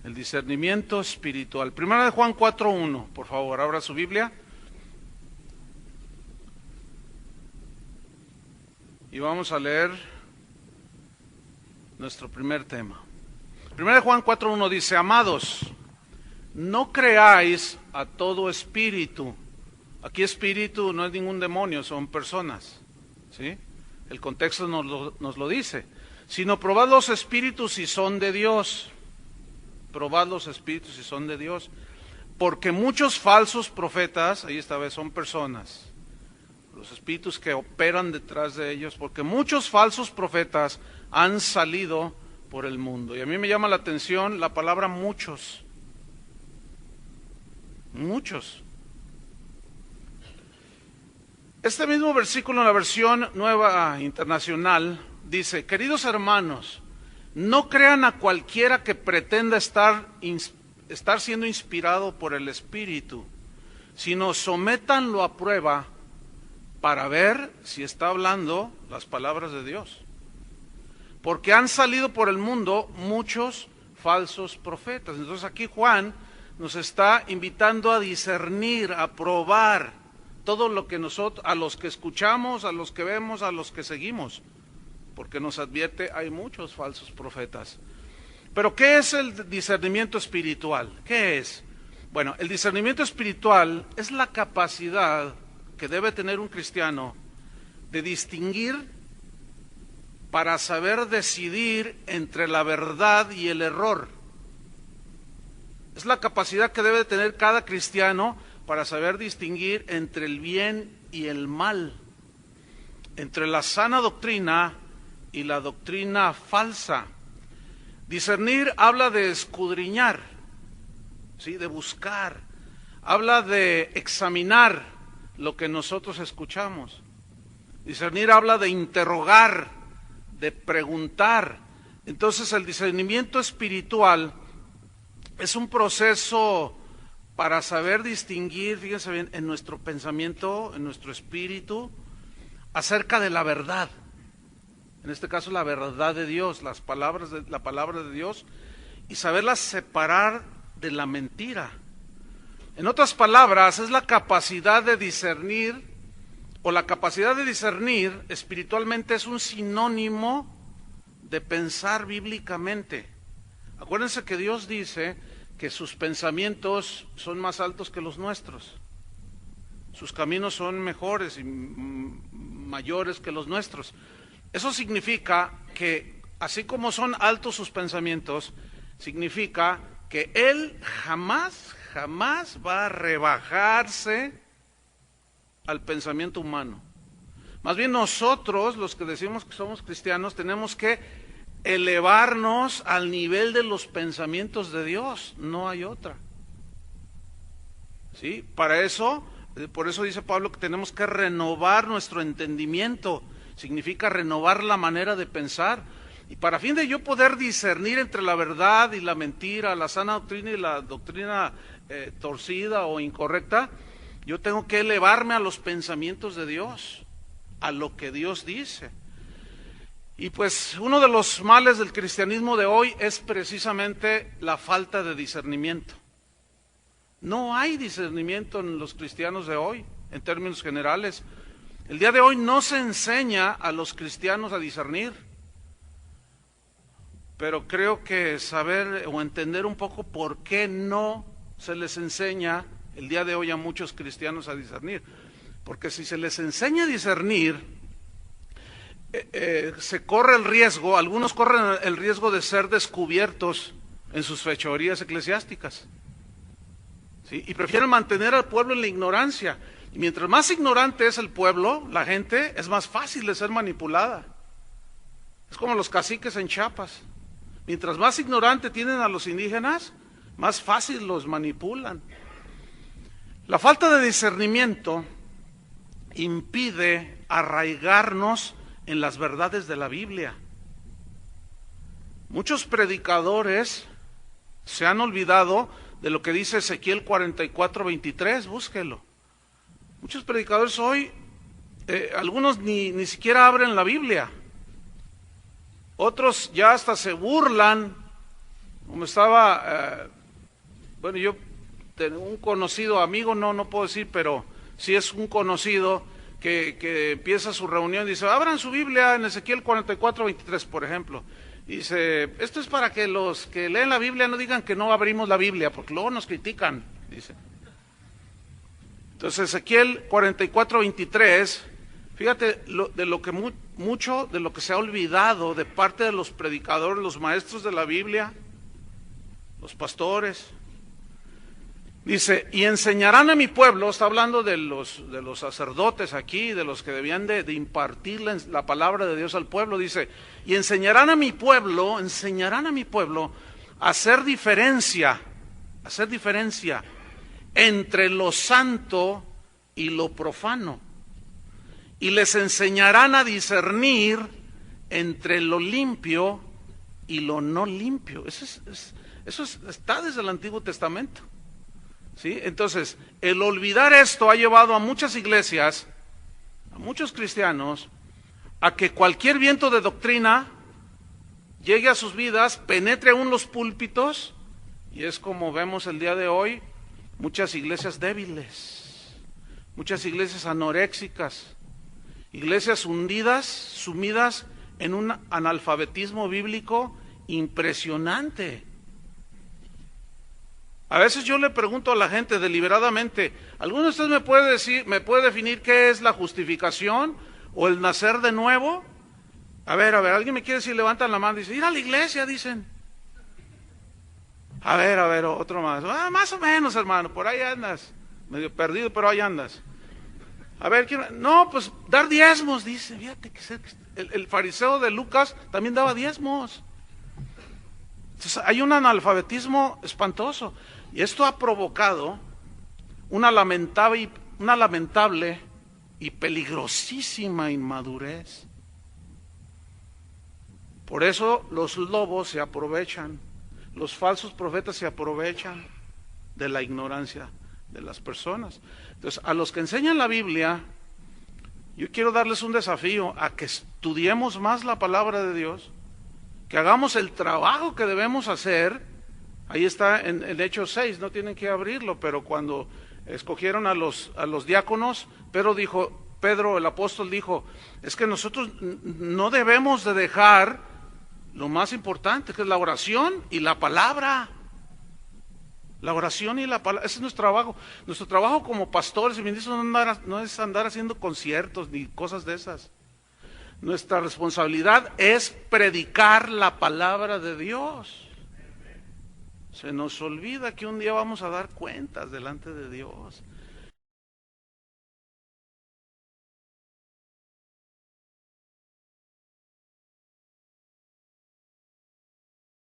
El discernimiento espiritual. Primera de Juan 4:1, por favor, abra su Biblia. Y vamos a leer nuestro primer tema. Primera de Juan 4:1 dice: amados, no creáis a todo espíritu. Aquí espíritu no es ningún demonio, son personas, ¿sí? El contexto nos lo dice. Sino probad los espíritus si son de Dios. Probad los espíritus si son de Dios. Porque muchos falsos profetas, ahí esta vez son personas, los espíritus que operan detrás de ellos, porque muchos falsos profetas han salido por el mundo. Y a mí me llama la atención la palabra muchos. Muchos. Este mismo versículo en la versión Nueva Internacional dice: queridos hermanos, no crean a cualquiera que pretenda estar siendo inspirado por el Espíritu, sino sométanlo a prueba para ver si está hablando las palabras de Dios. Porque han salido por el mundo muchos falsos profetas. Entonces aquí Juan nos está invitando a discernir, a probar todo lo que nosotros, a los que escuchamos, a los que vemos, a los que seguimos. Porque nos advierte, hay muchos falsos profetas. Pero ¿qué es el discernimiento espiritual? ¿Qué es? Bueno, el discernimiento espiritual es la capacidad que debe tener un cristiano de distinguir para saber decidir entre la verdad y el error. Es la capacidad que debe tener cada cristiano para saber distinguir entre el bien y el mal, entre la sana doctrina y la doctrina falsa. Discernir habla de escudriñar, ¿sí? De buscar, habla de examinar lo que nosotros escuchamos. Discernir habla de interrogar, de preguntar. Entonces el discernimiento espiritual es un proceso para saber distinguir, fíjense bien, en nuestro pensamiento, en nuestro espíritu, acerca de la verdad. En este caso la verdad de Dios, la palabra de Dios, y saberla separar de la mentira. En otras palabras, es la capacidad de discernir, o la capacidad de discernir espiritualmente es un sinónimo de pensar bíblicamente. Acuérdense que Dios dice que sus pensamientos son más altos que los nuestros. Sus caminos son mejores y mayores que los nuestros. Eso significa que, así como son altos sus pensamientos, significa que Él jamás va a rebajarse al pensamiento humano. Más bien nosotros, los que decimos que somos cristianos, tenemos que elevarnos al nivel de los pensamientos de Dios, no hay otra. ¿Sí? Para eso, por eso dice Pablo que tenemos que renovar nuestro entendimiento. Significa renovar la manera de pensar. Y para fin de yo poder discernir entre la verdad y la mentira, la sana doctrina y la doctrina torcida o incorrecta, yo tengo que elevarme a los pensamientos de Dios, a lo que Dios dice. Y pues uno de los males del cristianismo de hoy es precisamente la falta de discernimiento. No hay discernimiento en los cristianos de hoy, en términos generales. El día de hoy no se enseña a los cristianos a discernir, pero creo que saber o entender un poco por qué no se les enseña el día de hoy a muchos cristianos a discernir. Porque si se les enseña a discernir, se corre el riesgo, algunos corren el riesgo de ser descubiertos en sus fechorías eclesiásticas, ¿sí? Y prefieren mantener al pueblo en la ignorancia. Y mientras más ignorante es el pueblo, la gente, es más fácil de ser manipulada. Es como los caciques en Chiapas. Mientras más ignorante tienen a los indígenas, más fácil los manipulan. La falta de discernimiento impide arraigarnos en las verdades de la Biblia. Muchos predicadores se han olvidado de lo que dice Ezequiel 44:23, búsquelo. Muchos predicadores hoy, algunos ni siquiera abren la Biblia. Otros ya hasta se burlan Como estaba, bueno, yo tengo un conocido, amigo, no puedo decir, pero sí es un conocido que empieza su reunión y dice, abran su Biblia en Ezequiel 44:23, por ejemplo. Y dice, esto es para que los que leen la Biblia no digan que no abrimos la Biblia, porque luego nos critican, dice. Entonces Ezequiel 44:23, fíjate de lo que mucho de lo que se ha olvidado de parte de los predicadores, los maestros de la Biblia, los pastores. Dice, y enseñarán a mi pueblo, está hablando de los sacerdotes aquí, de los que debían de impartir la palabra de Dios al pueblo. Dice, y enseñarán a mi pueblo a hacer diferencia entre lo santo y lo profano. Y les enseñarán a discernir entre lo limpio y lo no limpio. Eso está desde el Antiguo Testamento. ¿Sí? Entonces, el olvidar esto ha llevado a muchas iglesias, a muchos cristianos, a que cualquier viento de doctrina llegue a sus vidas, penetre aún los púlpitos, y es como vemos el día de hoy, muchas iglesias débiles, muchas iglesias anoréxicas, iglesias hundidas, sumidas en un analfabetismo bíblico impresionante. A veces yo le pregunto a la gente deliberadamente, ¿alguno de ustedes me puede definir qué es la justificación o el nacer de nuevo? A ver, ¿alguien me quiere decir? Levantan la mano y dicen, ir a la iglesia, dicen. A ver, otro más. Más o menos, hermano, por ahí andas. Medio perdido, pero ahí andas. A ver, no, pues dar diezmos, dice. Fíjate que el fariseo de Lucas también daba diezmos. Entonces hay un analfabetismo espantoso. Y esto ha provocado una lamentable y peligrosísima inmadurez. Por eso los lobos se aprovechan, los falsos profetas se aprovechan de la ignorancia de las personas. Entonces, a los que enseñan la Biblia, yo quiero darles un desafío a que estudiemos más la palabra de Dios, que hagamos el trabajo que debemos hacer. Ahí está en Hechos 6, no tienen que abrirlo, pero cuando escogieron a los diáconos, Pedro el apóstol dijo, es que nosotros no debemos de dejar lo más importante, que es la oración y la palabra. La oración y la palabra, ese es nuestro trabajo. Nuestro trabajo como pastores y ministros no es andar haciendo conciertos ni cosas de esas. Nuestra responsabilidad es predicar la palabra de Dios. Se nos olvida que un día vamos a dar cuentas delante de Dios.